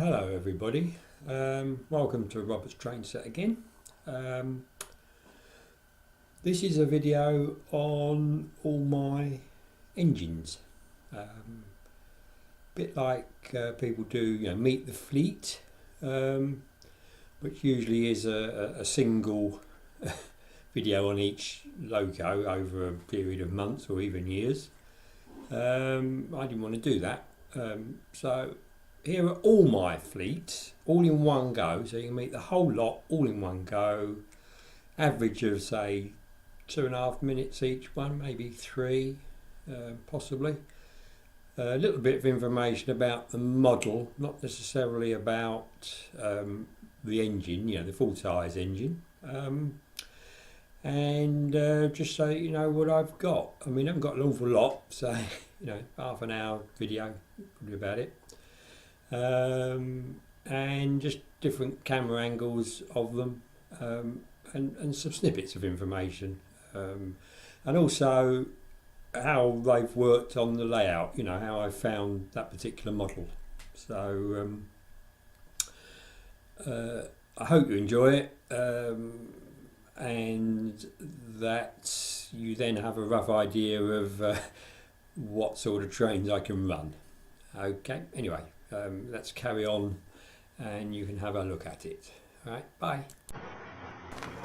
Hello everybody, welcome to Robert's Train Set again. This is a video on all my engines. Bit like people do, meet the fleet, which usually is a single video on each loco over a period of months or even years. I didn't want to do that, so here are all my fleets, all in one go, so you can meet the whole lot all in one go. Average of say 2.5 minutes each one, maybe 3, possibly. A little bit of information about the model, not necessarily about the engine, the full size engine. And just so you know what I've got. I mean, I haven't got an awful lot, so half an hour video, probably about it. And just different camera angles of them, and some snippets of information, and also how they've worked on the layout, how I found that particular model. So I hope you enjoy it, and that you then have a rough idea of what sort of trains I can run. Okay, anyway. Let's carry on and you can have a look at it. Alright, bye.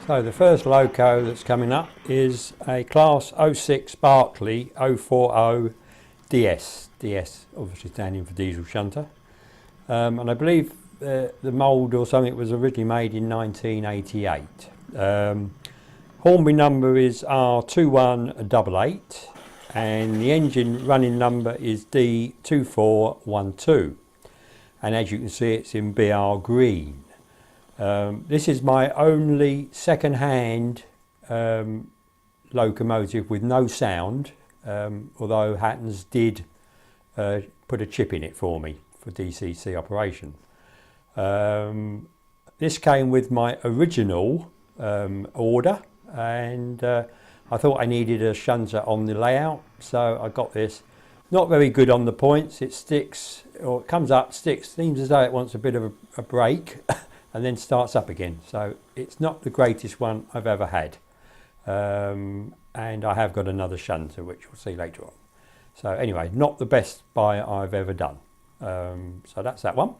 So the first loco that's coming up is a Class 06 Barclay 040 DS. DS obviously standing for diesel shunter. And I believe the mould or something was originally made in 1988. Hornby number is R2188 and the engine running number is D2412. And as you can see, it's in BR green. This is my only second-hand locomotive with no sound, although Hattons did put a chip in it for me for DCC operation. This came with my original order, and I thought I needed a shunter on the layout, so I got this. Not very good on the points. It sticks, or it comes up, sticks, seems as though it wants a bit of a break and then starts up again. So it's not the greatest one I've ever had. And I have got another shunter, which we'll see later on. So anyway, not the best buy I've ever done. So that's that one.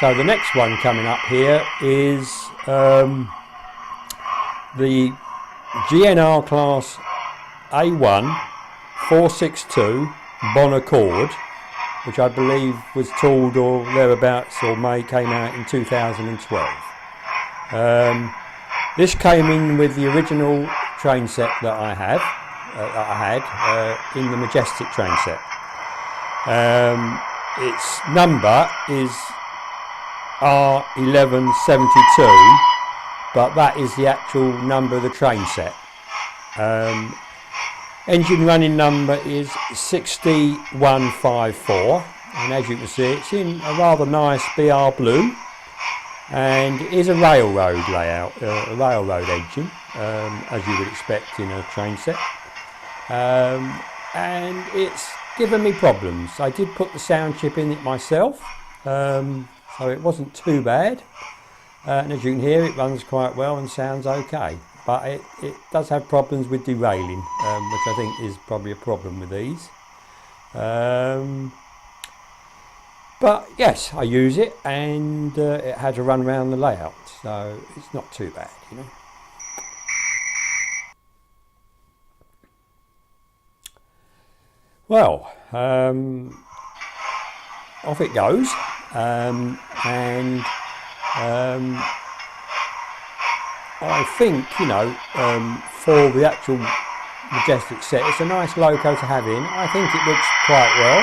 So the next one coming up here is the GNR Class A1 462 Bon Accord, which I believe was tooled or thereabouts or came out in 2012. This came in with the original train set that I had in the Majestic train set. Its number is R1172, but that is the actual number of the train set. Engine running number is 6154, and as you can see, it's in a rather nice BR blue, and it is a railroad layout, a railroad engine, as you would expect in a train set. And it's given me problems. I did put the sound chip in it myself, so it wasn't too bad, and as you can hear, it runs quite well and sounds okay. But it does have problems with derailing, which I think is probably a problem with these. But yes, I use it, and it had to run around the layout, so it's not too bad, Well, off it goes, and I think, for the actual Majestic set, it's a nice loco to have in. I think it looks quite well.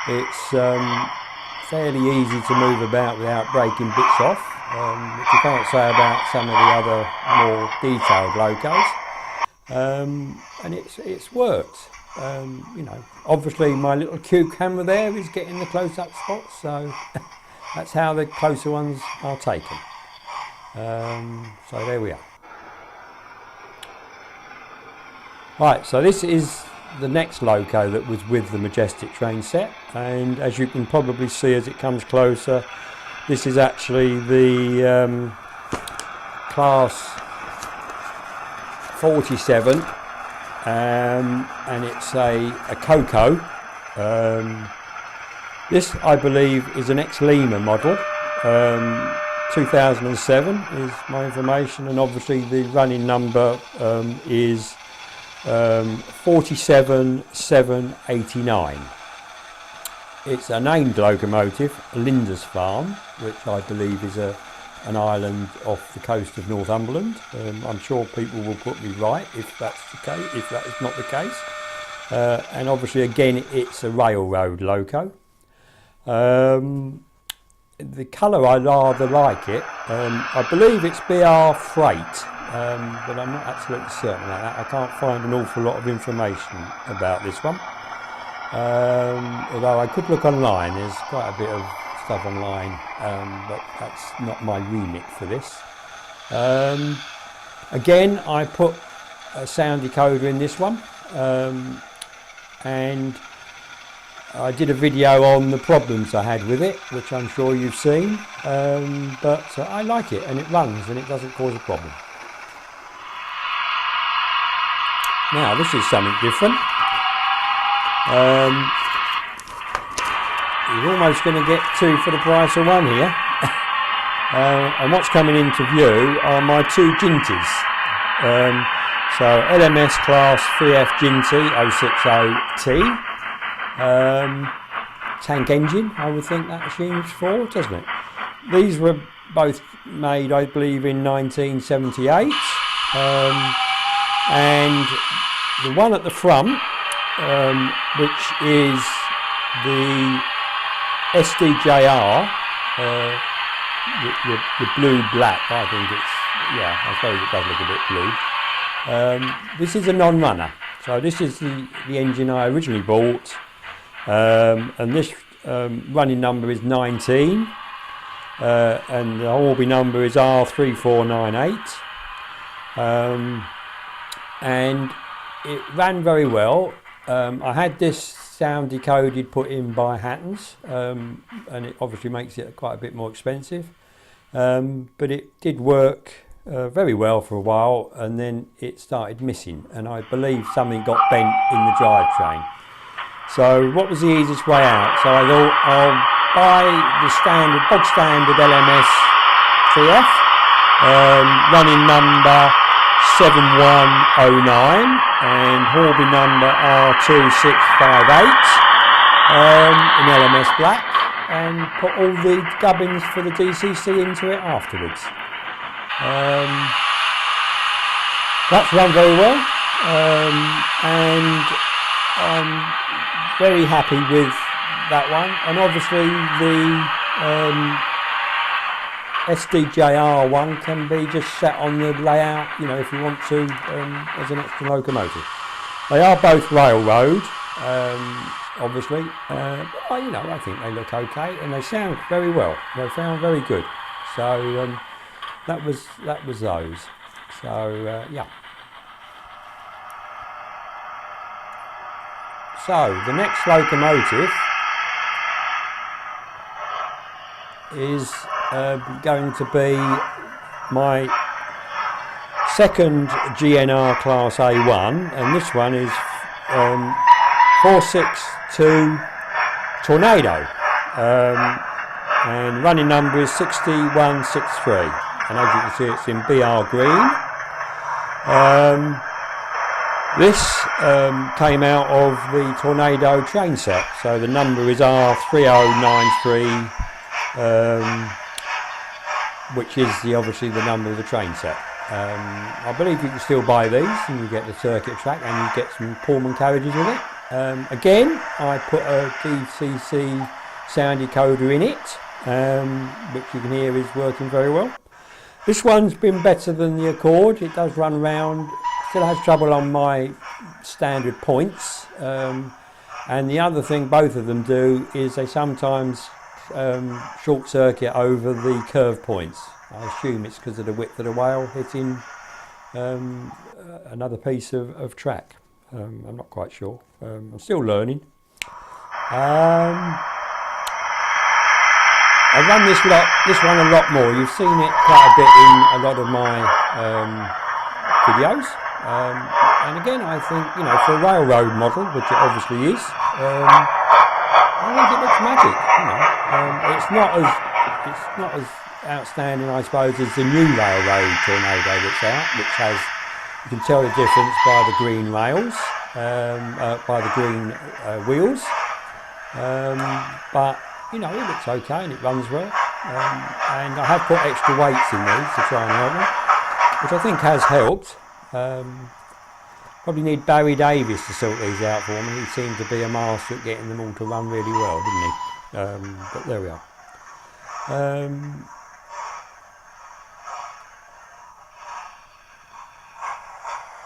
It's fairly easy to move about without breaking bits off, which you can't say about some of the other more detailed locos. And it's worked. Obviously my little cube camera there is getting the close-up spots, so that's how the closer ones are taken. So there we are. Right, so this is the next loco that was with the Majestic train set, and as you can probably see as it comes closer, this is actually the class 47, and it's a Coco. This, I believe, is an ex-Lima model. 2007 is my information, and obviously the running number is 47789. It's a named locomotive, Lindisfarne, which I believe is an island off the coast of Northumberland. I'm sure people will put me right if that's the case, if that is not the case. And obviously, again, it's a railroad loco. The colour, I rather like it. I believe it's BR freight, but I'm not absolutely certain about that. I can't find an awful lot of information about this one. Although I could look online, there's quite a bit of stuff online, but that's not my remit for this. Again, I put a sound decoder in this one, and I did a video on the problems I had with it, which I'm sure you've seen, but I like it, and it runs and it doesn't cause a problem. Now this is something different. You're almost going to get two for the price of one here. And what's coming into view are my two Ginties. So LMS class 3F Ginty 060T. Tank engine, I would think that machine's for, doesn't it? These were both made, I believe, in 1978. And the one at the front, which is the SDJR, the blue-black, I think it's, yeah, I suppose it does look a bit blue. This is a non-runner, so this is the engine I originally bought, and this running number is 19, and the Horby number is R3498, and it ran very well. I had this sound decoded put in by Hattons, and it obviously makes it quite a bit more expensive, but it did work very well for a while, and then it started missing, and I believe something got bent in the drivetrain. So what was the easiest way out? So I thought I'll buy the bog standard LMS 3F, running number 7109 and Horby number R2658 in LMS black, and put all the gubbins for the DCC into it afterwards. That's run very well, and I'm very happy with that one. And obviously the SDJR one can be just set on the layout, you know, if you want to, as an extra locomotive. They are both railroad, obviously, but you know, I think they look okay, and they sound very well. They sound very good. So that was those. So yeah. So the next locomotive is going to be my second GNR Class A1, and this one is 462 Tornado, and running number is 6163, and as you can see it's in BR green. This came out of the Tornado train set, so the number is R3093, which is obviously the number of the train set. I believe you can still buy these, and you get the circuit track, and you get some Pullman carriages with it. Again, I put a DCC sound decoder in it, which you can hear is working very well. This one's been better than the Accord. It does run round, still has trouble on my standard points, and the other thing both of them do is they sometimes short circuit over the curve points. I assume it's because of the width of the whale hitting another piece of track. I'm not quite sure. I'm still learning. I run this one a lot more. You've seen it quite a bit in a lot of my videos. And again, I think, you know, for a railroad model, which it obviously is, I think it looks magic. You know, it's not as outstanding, I suppose, as the new railroad Tornado that's out, which has, you can tell the difference by the green rails, by the green wheels. But you know, it looks okay and it runs well. And I have put extra weights in these to try and help them, which I think has helped. Probably need Barry Davis to sort these out for me. He seemed to be a master at getting them all to run really well, didn't he? But there we are.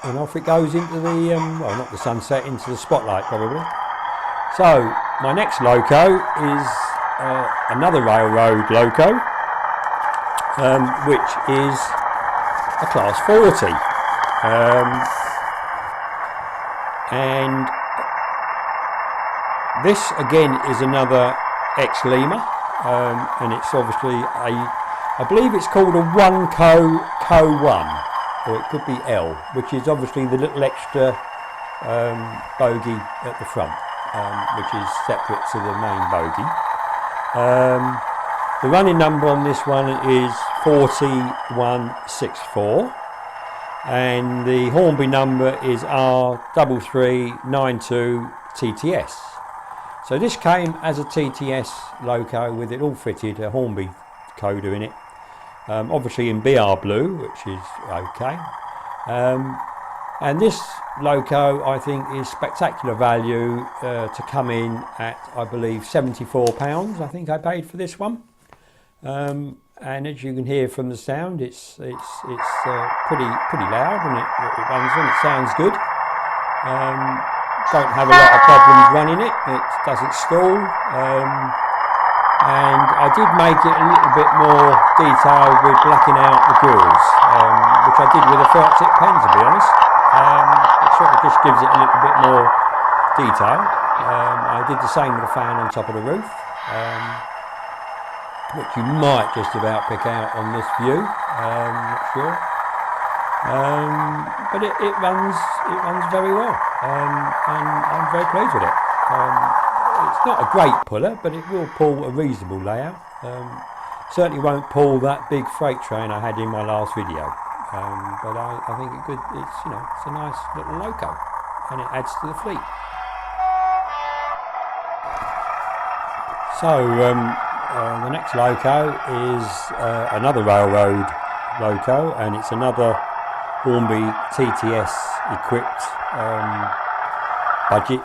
And off it goes into the, well, not the sunset, into the spotlight probably. So, my next loco is another railroad loco, which is a Class 40. And this again is another ex-Lima, and it's obviously I believe it's called a 1 Co 1, or it could be L, which is obviously the little extra bogie at the front, which is separate to the main bogie. The running number on this one is 4164. And the Hornby number is R3392 TTS. So this came as a TTS loco with it all fitted, a Hornby coder in it. Obviously in BR blue, which is okay. And this loco, I think, is spectacular value to come in at, I believe, £74. I think I paid for this one. And as you can hear from the sound, it's pretty loud, and it runs on. It sounds good. Don't have a lot of problems running it. It doesn't stall. And I did make it a little bit more detailed with blacking out the grills, which I did with a felt tip pen, to be honest. It sort of just gives it a little bit more detail. I did the same with the fan on top of the roof. Which you might just about pick out on this view, not sure. But it runs very well, and I'm very pleased with it. It's not a great puller, but it will pull a reasonable layout. Certainly won't pull that big freight train I had in my last video, but I think it's a nice little loco, and it adds to the fleet. So. The next loco is another railroad loco, and it's another Hornby TTS equipped budget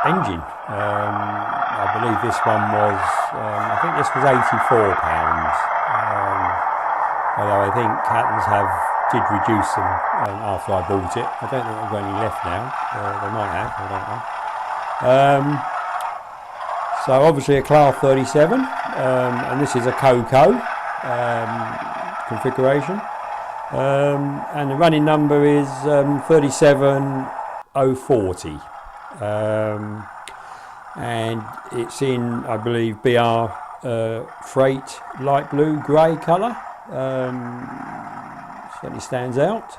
engine. I believe this one was, I think this was £84. Although I think Cattons did reduce them after I bought it. I don't think they've got any left now. They might have, I don't know. So obviously a Class 37, and this is a Coco configuration, and the running number is 37040, and it's in, I believe, BR freight light blue grey colour. Certainly stands out.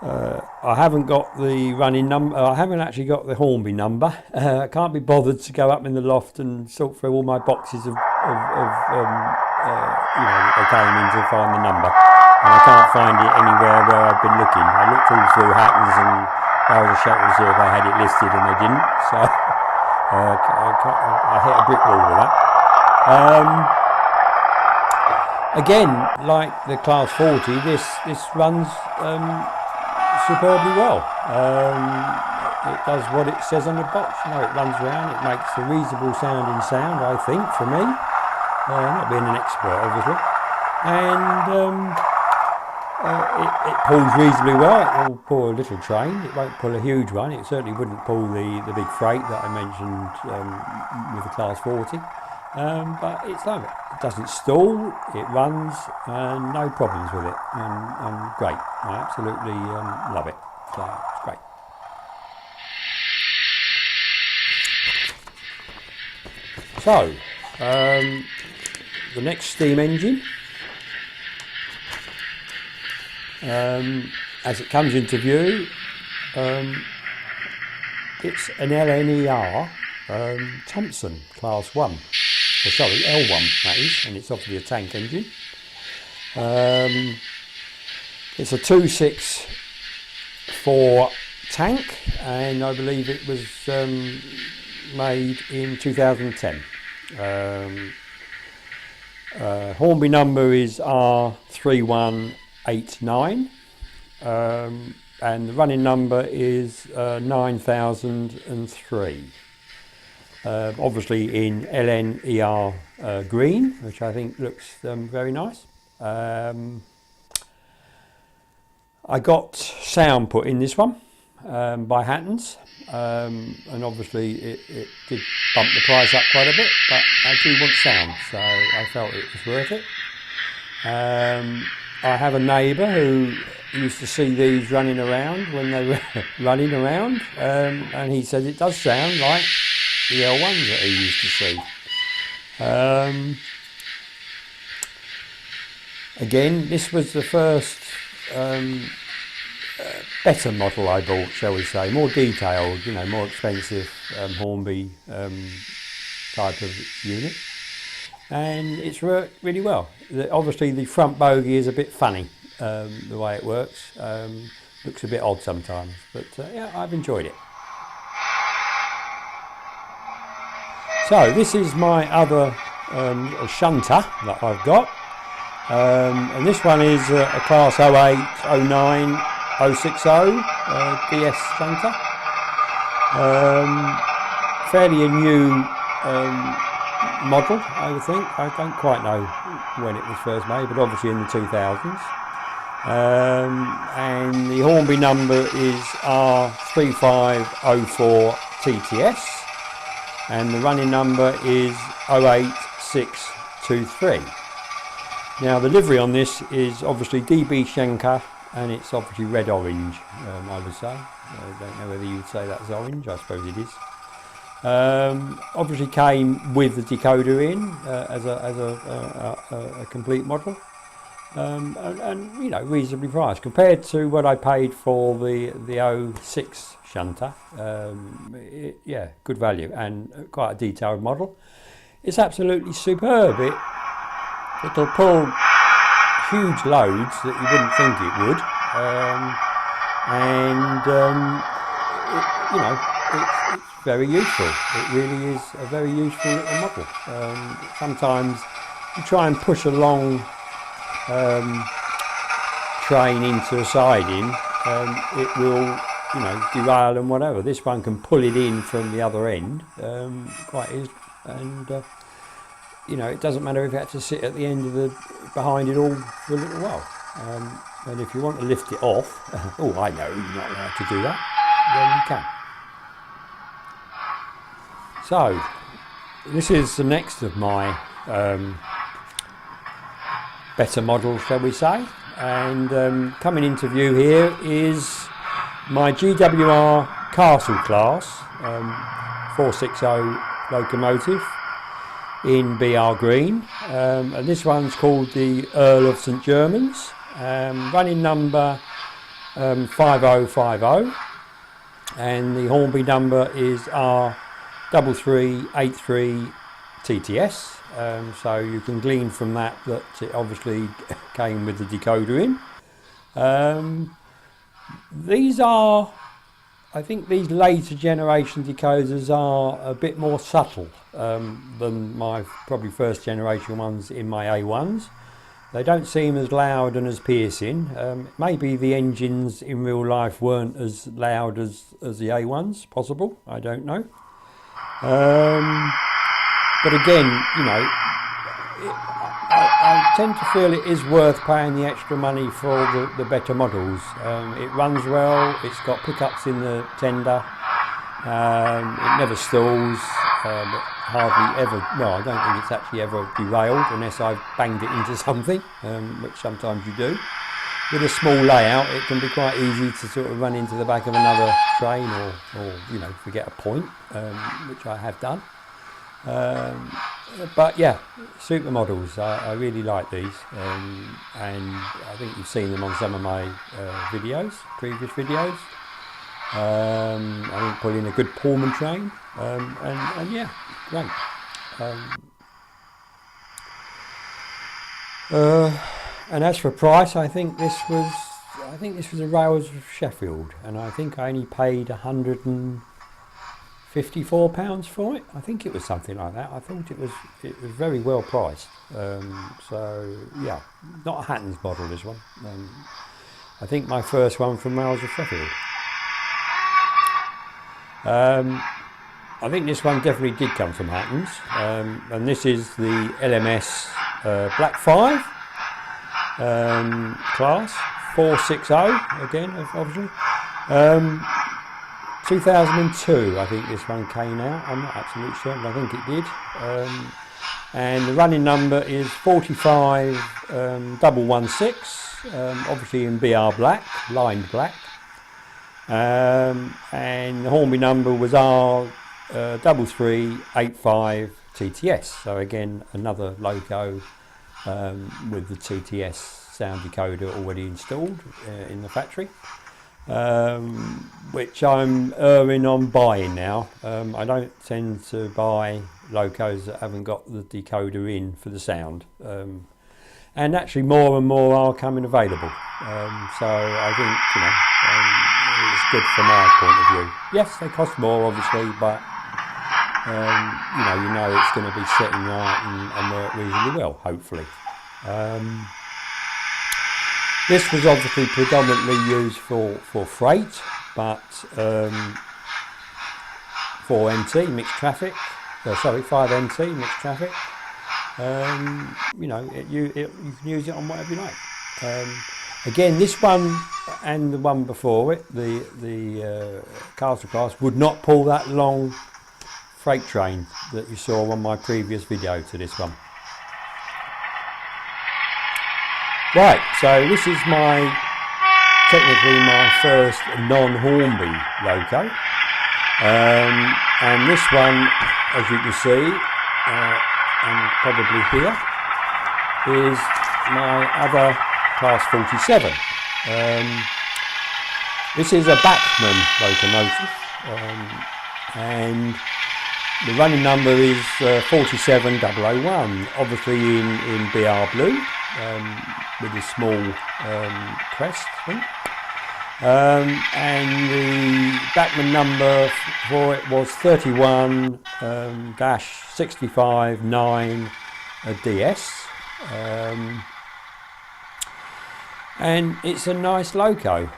I haven't got the running number. I haven't actually got the Hornby number. I can't be bothered to go up in the loft and sort through all my boxes of that they came in to find the number, and I can't find it anywhere where I've been looking. I looked all through Hattons and Railway Shuttles if they had it listed, and they didn't. So I hit a brick wall with that. Again, like the Class 40, this runs superbly well. It does what it says on the box. You know, it runs around. It makes a reasonable sounding sound, I think, for me. Not being an expert, obviously. And it pulls reasonably well. It will pull a little train. It won't pull a huge one. It certainly wouldn't pull the big freight that I mentioned with the Class 40. But it's lovely. It doesn't stall, it runs, and no problems with it, and great. I absolutely love it. So it's great. So the next steam engine, as it comes into view, it's an LNER Thompson Class 1, or sorry, L1 that is, and it's obviously a tank engine. It's a 264 tank, and I believe it was made in 2010. Hornby number is R3189, and the running number is 9003. Obviously in LNER green, which I think looks very nice. I got sound put in this one by Hattons, and obviously it did bump the price up quite a bit, but I do want sound, so I felt it was worth it. I have a neighbour who used to see these running around when they were running around, and he said it does sound like the L1s that he used to see. Again, this was the first better model I bought, shall we say, more detailed, you know, more expensive Hornby type of unit, and it's worked really well. Obviously the front bogie is a bit funny, the way it works, looks a bit odd sometimes, but yeah, I've enjoyed it. So this is my other shunter that I've got, and this one is a class 08, 09, 060 DS shunter. Fairly a new model, I would think. I don't quite know when it was first made, but obviously in the 2000s. And the Hornby number is R3504 TTS, and the running number is 08623. Now the livery on this is obviously DB Schenker, and it's obviously red-orange, I would say. I don't know whether you would say that's orange, I suppose it is. Obviously came with the decoder in as a complete model, and you know, reasonably priced compared to what I paid for the 06 shunter. Yeah, good value and quite a detailed model. It's absolutely superb. It'll pull huge loads that you wouldn't think it would, you know, it's very useful. It really is a very useful little model. Sometimes you try and push a long train into a siding, it will, you know, derail and whatever. This one can pull it in from the other end quite easily, and you know, it doesn't matter if you had to sit at the end of behind it all for a little while. And if you want to lift it off, oh, I know you're not allowed to do that, then you can. So, this is the next of my better models, shall we say. And coming into view here is my GWR Castle class 460 locomotive in BR green, and this one's called the Earl of St Germans, running number 5050, and the Hornby number is R3383 TTS, so you can glean from that it obviously came with the decoder in. These are, I think these later generation decoders are a bit more subtle than my probably first generation ones in my A1s. They don't seem as loud and as piercing. Maybe the engines in real life weren't as loud as the A1s, possible, I don't know. But again, you know, I tend to feel it is worth paying the extra money for the better models. It runs well, it's got pickups in the tender, it never stalls, hardly ever, well, I don't think it's actually ever derailed unless I've banged it into something, which sometimes you do. with a small layout, it can be quite easy to sort of run into the back of another train, or you know, forget a point, which I have done. But yeah, supermodels, I really like these, and I think you've seen them on some of my previous videos. I think put in a good Pullman train, and yeah, great. And as for price, I think this was a Rails of Sheffield, and I think I only paid £154 for it. I think it was something like that. I thought it was very well priced. So yeah, not a Hatton's model, this one. I think my first one from Rails of Sheffield. I think this one definitely did come from Hatton's, and this is the LMS Black 5 class 460 again, obviously. 2002, I think this one came out. I'm not absolutely sure, but I think it did. And the running number is 45116, obviously in BR black, lined black. And the Hornby number was R3385 TTS. So again, another loco with the TTS sound decoder already installed in the factory, which I'm erring on buying now. I don't tend to buy locos that haven't got the decoder in for the sound, and actually more and more are coming available. So I think, you know, it's good from my point of view. Yes, they cost more obviously, but you know it's going to be setting right and work reasonably well, hopefully. This was obviously predominantly used for freight, but 4MT mixed traffic, 5MT mixed traffic. You know, you can use it on whatever you like. Again, this one and the one before it, the Castle class, would not pull that long freight train that you saw on my previous video to this one. Right, so this is technically my first non-Hornby loco, and this one, as you can see, and probably here, is my other Class 47. This is a Bachmann locomotive, and the running number is 47001, obviously in BR blue, with a small crest thing. And the Bachmann number for it was 31-659 DS. And it's a nice loco.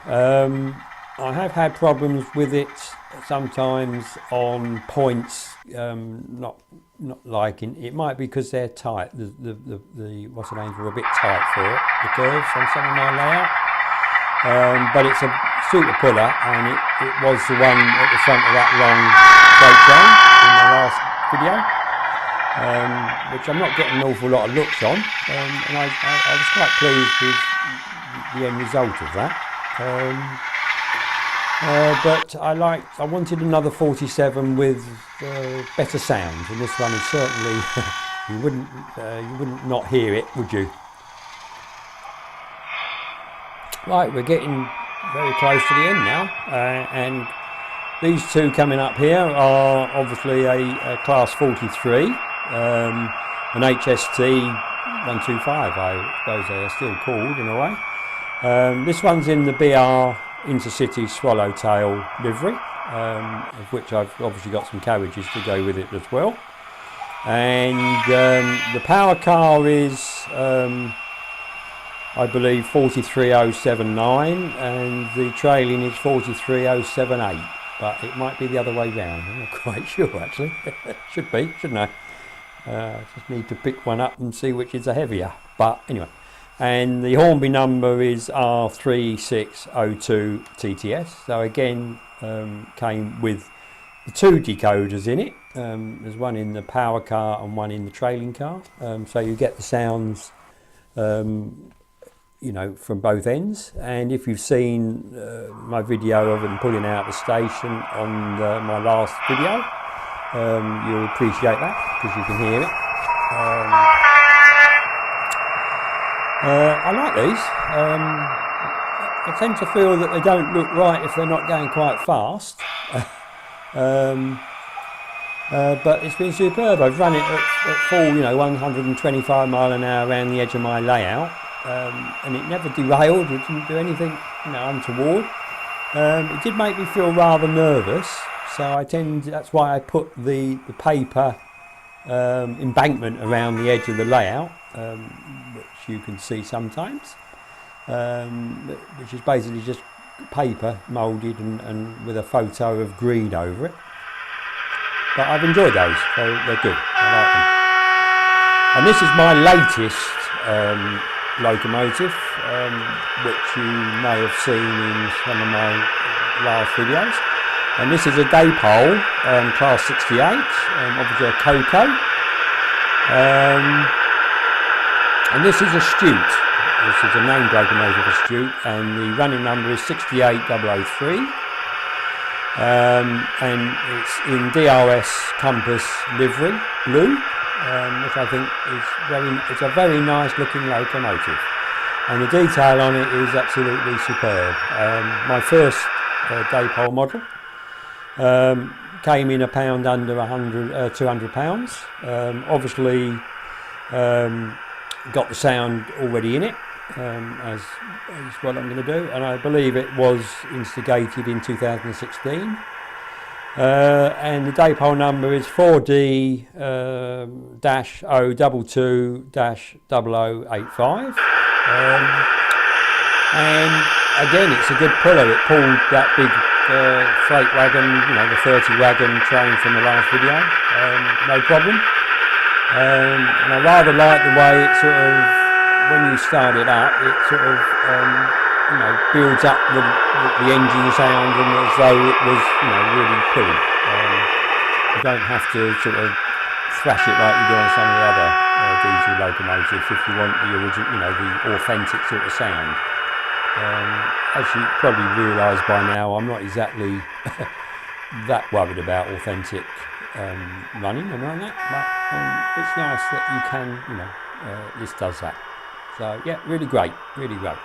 I have had problems with it sometimes on points, not liking it. Might be because they're tight. The what's the names were a bit tight for it. The curves on some of my layout. But it's a super puller, and it was the one at the front of that long freight train in the last video, which I'm not getting an awful lot of looks on, and I was quite pleased with the end result of that. But I wanted another 47 with better sound, and this one is certainly you wouldn't not hear it, would you? Right, we're getting very close to the end now, and these two coming up here are obviously a Class 43, an HST 125, I suppose they are still called in a way. This one's in the BR Intercity Swallowtail livery, of which I've obviously got some carriages to go with it as well. And the power car is, I believe, 43079, and the trailing is 43078, but it might be the other way round. I'm not quite sure actually. Should be, shouldn't I? Just need to pick one up and see which is a heavier, but anyway. And the Hornby number is R3602 TTS. So again, came with the two decoders in it. There's one in the power car and one in the trailing car. So you get the sounds you know, from both ends. And if you've seen my video of them pulling out the station on my last video, you'll appreciate that because you can hear it. I like these. I tend to feel that they don't look right if they're not going quite fast. But it's been superb. I've run it at full, you know, 125 mile an hour around the edge of my layout, and it never derailed. It didn't do anything, you know, untoward. It did make me feel rather nervous, so that's why I put the paper embankment around the edge of the layout, which you can see sometimes, which is basically just paper moulded and with a photo of green over it. But I've enjoyed those, so they're good. I like them. And this is my latest locomotive, which you may have seen in some of my last videos. And this is a Daypole, class 68, obviously a Coco. And this is a Astute. This is a named locomotive Astute, and the running number is 68003. And it's in DRS Compass livery blue, which I think is it's a very nice looking locomotive, and the detail on it is absolutely superb. My first Daypole model came in a pound under 200 pounds. Obviously got the sound already in it, as what I'm going to do, and I believe it was instigated in 2016, and the Daypole number is 4D-022-0085, and again it's a good puller. It pulled that big freight wagon, you know, the 30 wagon train from the last video, no problem, and I rather like the way it sort of, when you start it up, it sort of, you know, builds up the engine sound, and as though it was, you know, really pulling. You don't have to sort of thrash it like you do on some of the other diesel locomotives if you want the original, you know, the authentic sort of sound. As you probably realise by now, I'm not exactly that worried about authentic running and all that, but it's nice that you can, you know, this does that. So yeah, really great, really great.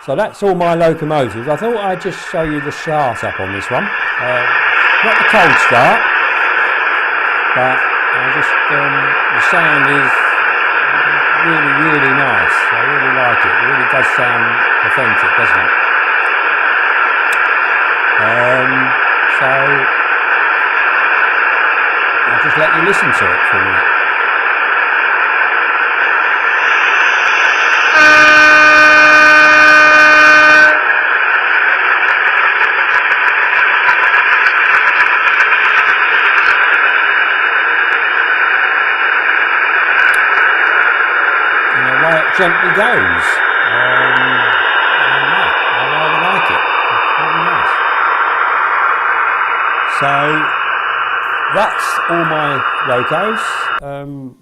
So that's all my locomotives. I thought I'd just show you the start up on this one. Not the cold start, but the sound is really, really nice. I really like it. It really does sound authentic, doesn't it? So I'll just let you listen to it for a minute. Gently goes. I rather like it. It's very nice. So that's all my logos.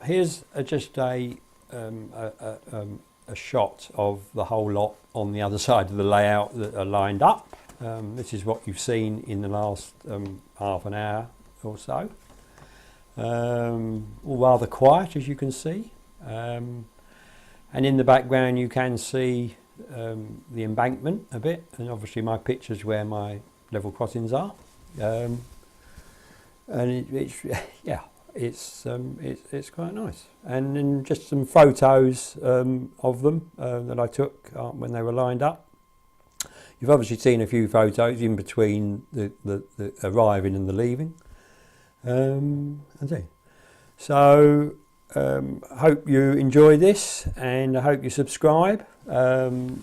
Here's just a shot of the whole lot on the other side of the layout that are lined up. This is what you've seen in the last half an hour or so. All rather quiet, as you can see. And in the background you can see the embankment a bit, and obviously my pictures where my level crossings are. And it's quite nice. And then just some photos of them that I took when they were lined up. You've obviously seen a few photos in between the arriving and the leaving. So hope you enjoy this, and I hope you subscribe and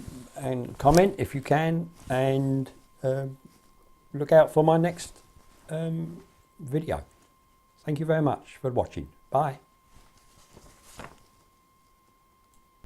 comment if you can, and look out for my next video. Thank you very much for watching. Bye.